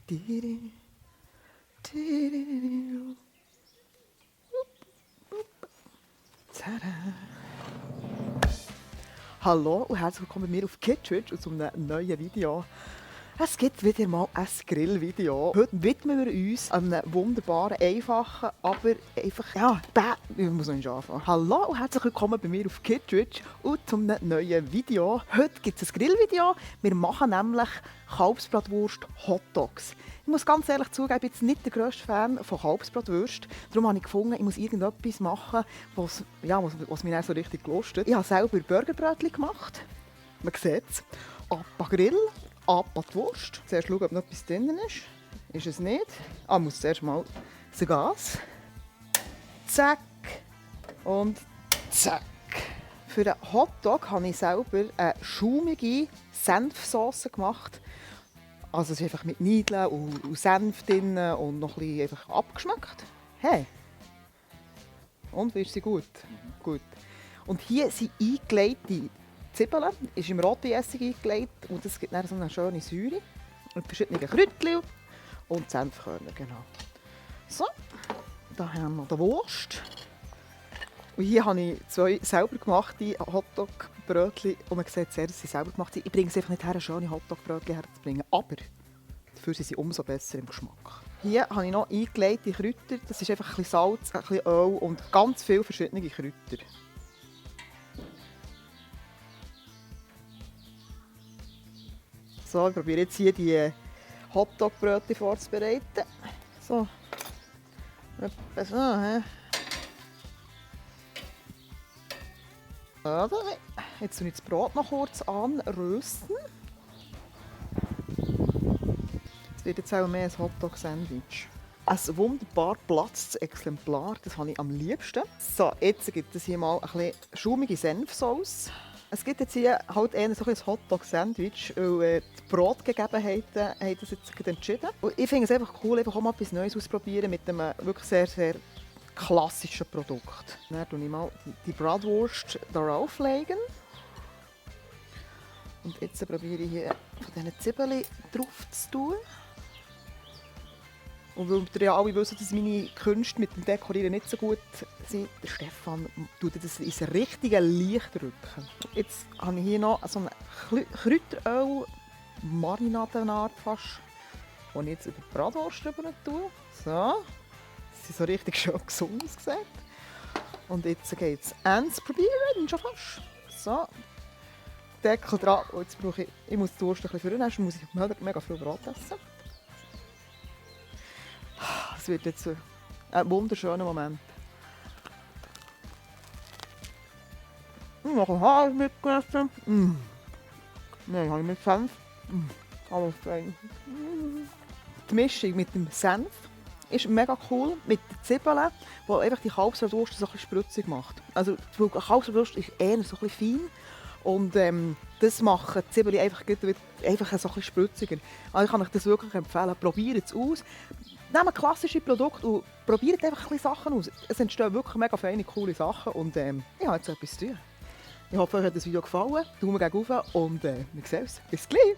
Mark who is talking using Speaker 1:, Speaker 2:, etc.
Speaker 1: Diri, diri, tada. Hallo und herzlich willkommen bei mir auf Kitschwitsch und zu einem neuen Video. Es gibt wieder mal ein Grillvideo. Heute widmen wir uns einem wunderbaren, einfachen, aber einfach, ich muss noch nicht anfangen. Hallo und herzlich willkommen bei mir auf Kitschwitsch und zu einem neuen Video. Heute gibt es ein Grillvideo. Wir machen nämlich Kalbsbratwurst Hotdogs. Ich muss ganz ehrlich zugeben, ich bin jetzt nicht der grösste Fan von Kalbsbratwurst. Darum habe ich gefunden, ich muss irgendetwas machen, was mich dann so richtig lustet. Ich habe selber Burgerbrötchen gemacht. Man sieht es. Appa Grill. Appa die Wurst. Zuerst schauen, ob noch etwas drin ist. Ist es nicht. Ich muss zuerst mal das Gas. Zack. Und zack. Für den Hotdog habe ich selber eine schaumige Senfsauce gemacht. Also es ist einfach mit Niedeln und Senf drin und noch ein bisschen einfach abgeschmeckt. Hey. Und wie ist sie gut? Gut. Und hier sind eingelegte Zwiebeln, ist im Rotweinessig eingelegt und das gibt dann so eine schöne Säure. Und verschiedene Kräutchen und Senfkörner, genau. So, da haben wir die Wurst. Und hier habe ich 2 selber gemachte Hotdog-Brötchen. Und man sieht sehr, dass sie selber gemacht sind. Ich bringe es einfach nicht her, schöne Hotdog-Brötchen herzubringen, aber dafür sind sie umso besser im Geschmack. Hier habe ich noch eingelegte Kräuter. Das ist einfach ein bisschen Salz, ein bisschen Öl und ganz viele verschiedene Kräuter. So, ich probiere jetzt hier die Hotdog-Brötchen vorzubereiten. So. Etwa so, he. Jetzt tue ich das Brot noch kurz anrösten. Es wird jetzt auch mehr ein Hotdog-Sandwich. Ein wunderbar platztes Exemplar, das habe ich am liebsten. So, jetzt gibt es hier mal ein bisschen schaumige Senfsauce. Es gibt jetzt hier halt eher so ein Hotdog-Sandwich, weil die Brotgegebenheiten haben das jetzt entschieden. Und ich finde es einfach cool, einfach auch mal etwas Neues auszuprobieren mit einem wirklich sehr, sehr klassischen Produkt. Dann tue ich mal die Bratwurst darauf legen. Und jetzt probiere ich hier von diesen Zwiebeln drauf zu tun. Und weil ihr ja alle wissen, dass meine Künste mit dem Dekorieren nicht so gut sind, der Stefan tut das ins richtige Licht rücken. Jetzt habe ich hier noch so eine Kräuteröl, Marinadenart fast, die ich jetzt über die Bratwurst drüber tue. So, das ist so richtig schön gesund ausgesehen. Und jetzt geht es ends probieren, schon fast. So, Deckel dran. Und jetzt brauche ich muss die Wurst ein bisschen vornehmen, sonst muss ich mega viel Brot essen. Es wird jetzt ein wunderschöner Moment. Noch ein Haar mitgegessen. Nein, habe ich mit Senf. Alles fein. Die Mischung mit dem Senf ist mega cool. Mit den Zwiebeln, die einfach die Kalbsbratwurst so ein bisschen spritzig macht. Also die Kalbsbratwurst ist eher so ein bisschen fein. Und das macht die Zwiebeln einfach so ein bisschen spritziger. Also ich kann euch das wirklich empfehlen. Probiert es aus. Nehmt klassische Produkte und probiert einfach ein bisschen Sachen aus. Es entstehen wirklich mega feine, coole Sachen und ich habe jetzt etwas zu tun. Ich hoffe, euch hat das Video gefallen. Daumen gegen rauf und wir sehen uns. Bis gleich!